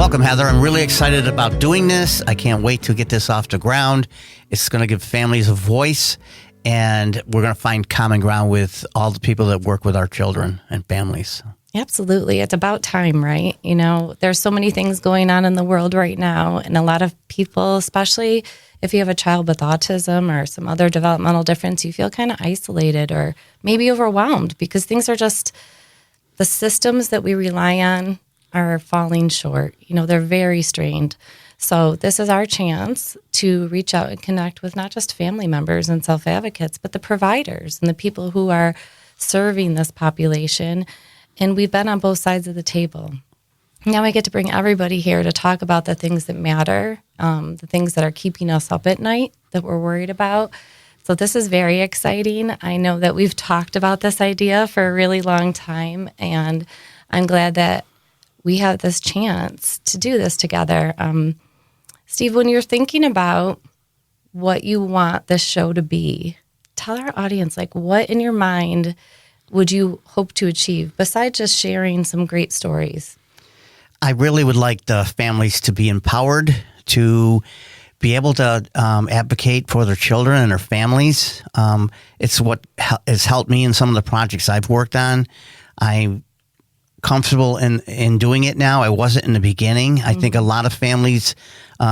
Welcome, Heather. I'm really excited about doing this. I can't wait to get this off the ground. It's going to give families a voice, and we're going to find common ground with all the people that work with our children and families. Absolutely. It's about time, right? You know, there's so many things going on in the world right now, and a lot of people, especially if you have a child with autism or some other developmental difference, you feel kind of isolated or maybe overwhelmed because things are just, the systems that we rely on are falling short. You know, they're very strained. So this is our chance to reach out and connect with not just family members and self-advocates, but the providers and the people who are serving this population. And we've been on both sides of the table. Now I get to bring everybody here to talk about the things that matter, the things that are keeping us up at night that we're worried about. So this is very exciting. I know that we've talked about this idea for a really long time, and I'm glad that we have this chance to do this together. Steve, when you're thinking about what you want this show to be, tell our audience, like, what in your mind would you hope to achieve besides just sharing some great stories? I really would like the families to be empowered to be able to advocate for their children and their families. It's what has helped me in some of the projects I've worked on. I'm comfortable in doing it now. I wasn't in the beginning. I think a lot of families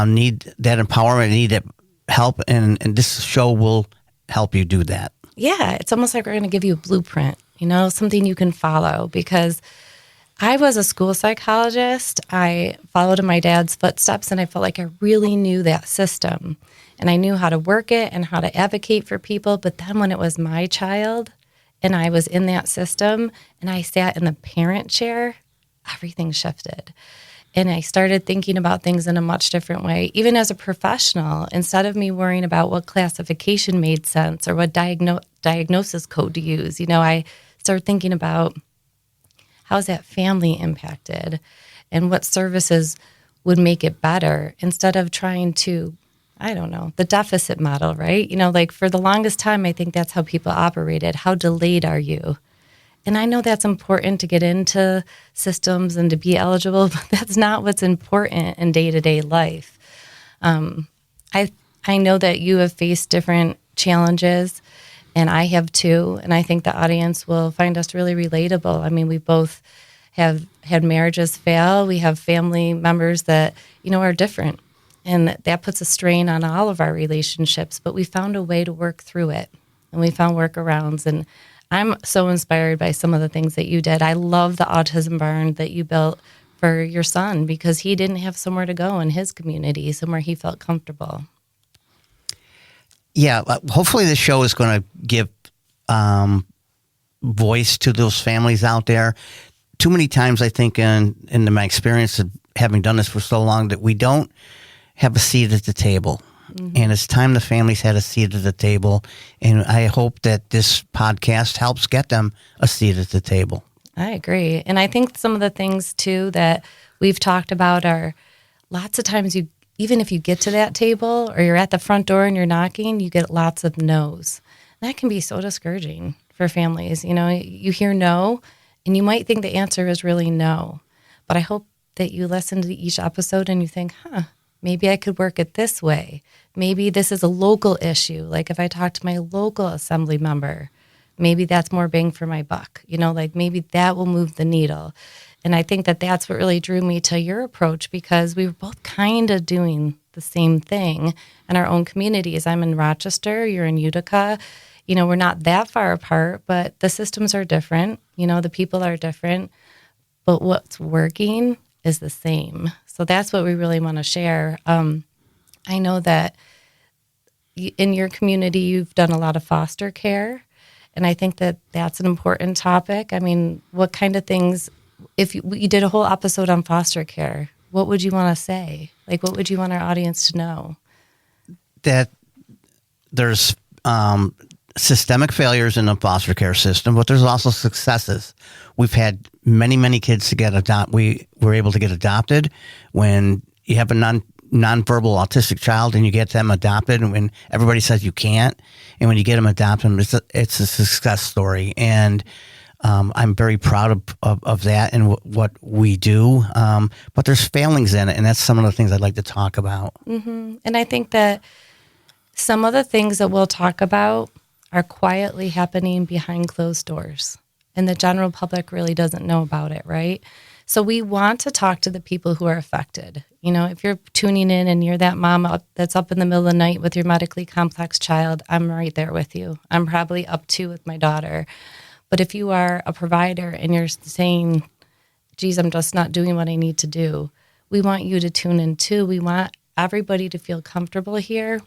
need that empowerment, need that help, and this show will help you do that. Yeah, it's almost like we're going to give you a blueprint, you know, something you can follow, because I was a school psychologist. I followed in my dad's footsteps, and I felt like I really knew that system, and I knew how to work it and how to advocate for people. But then when it was my child and I was in that system and I sat in the parent chair, everything shifted. And I started thinking about things in a much different way. Even as a professional, instead of me worrying about what classification made sense or what diagnosis code to use, you know, I started thinking about how's that family impacted and what services would make it better, instead of trying to, I don't know, the deficit model, right? You know, like for the longest time, I think that's how people operated. How delayed are you? And I know that's important to get into systems and to be eligible, but that's not what's important in day-to-day life. I know that you have faced different challenges, and I have too, and I think the audience will find us really relatable. I mean, we both have had marriages fail. We have family members that, you know, are different, and that puts a strain on all of our relationships, but we found a way to work through it, and we found workarounds. And I'm so inspired by some of the things that you did. I love the autism barn that you built for your son because he didn't have somewhere to go in his community, somewhere he felt comfortable. Yeah, hopefully this show is going to give voice to those families out there. Too many times, I think, in my experience of having done this for so long, that we don't have a seat at the table. Mm-hmm. And it's time the families had a seat at the table. And I hope that this podcast helps get them a seat at the table. I agree. And I think some of the things, too, that we've talked about are lots of times even if you get to that table or you're at the front door and you're knocking, you get lots of no's. That can be so discouraging for families. You know, you hear no, and you might think the answer is really no. But I hope that you listen to each episode and you think, maybe I could work it this way. Maybe this is a local issue. Like if I talk to my local assembly member, maybe that's more bang for my buck. You know, like maybe that will move the needle. And I think that that's what really drew me to your approach, because we were both kind of doing the same thing in our own communities. I'm in Rochester, you're in Utica. You know, we're not that far apart, but the systems are different. You know, the people are different, but what's working is the same. So that's what we really want to share. I know that in your community, you've done a lot of foster care, and I think that that's an important topic. I mean, what kind of things, if you did a whole episode on foster care, what would you want to say? Like, what would you want our audience to know? That there's systemic failures in the foster care system, but there's also successes. We've had many, many kids to get adopted. We were able to get adopted. When you have a nonverbal autistic child and you get them adopted, and when everybody says you can't, and when you get them adopted, it's a success story. And I'm very proud of that and what we do. But there's failings in it, and that's some of the things I'd like to talk about. Mm-hmm. And I think that some of the things that we'll talk about are quietly happening behind closed doors, and the general public really doesn't know about it, right? So we want to talk to the people who are affected. You know, if you're tuning in and you're that mom that's up in the middle of the night with your medically complex child, I'm right there with you. I'm probably up too with my daughter. But if you are a provider and you're saying, geez, I'm just not doing what I need to do, we want you to tune in too. We want everybody to feel comfortable here.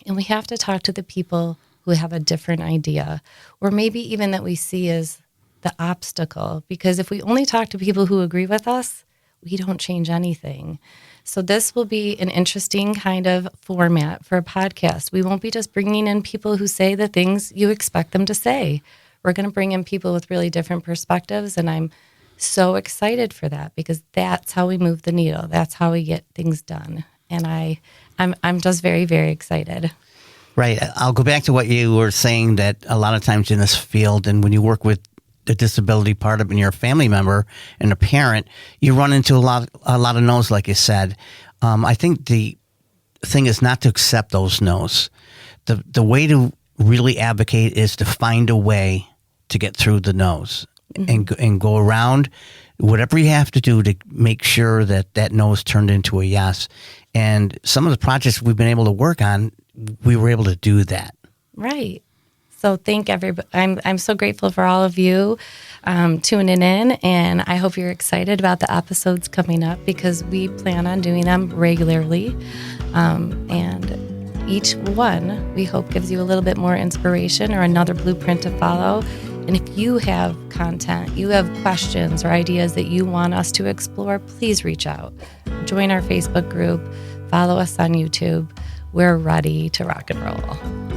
And we have to talk to the people who have a different idea, or maybe even that we see as the obstacle. Because if we only talk to people who agree with us, we don't change anything. So this will be an interesting kind of format for a podcast. We won't be just bringing in people who say the things you expect them to say. We're going to bring in people with really different perspectives, and I'm so excited for that because that's how we move the needle. That's how we get things done. And I'm just very, very excited. Right. I'll go back to what you were saying, that a lot of times in this field, and when you work with the disability part of it and you're a family member and a parent, you run into a lot of no's, like you said. I think the thing is not to accept those no's. The way to really advocate is to find a way to get through the no's, mm-hmm. and go around whatever you have to do to make sure that no is turned into a yes. And some of the projects we've been able to work on, we were able to do that. Right. So thank everybody. I'm so grateful for all of you tuning in, and I hope you're excited about the episodes coming up because we plan on doing them regularly. And each one, we hope, gives you a little bit more inspiration or another blueprint to follow. And if you have content, you have questions or ideas that you want us to explore, please reach out. Join our Facebook group. Follow us on YouTube. We're ready to rock and roll.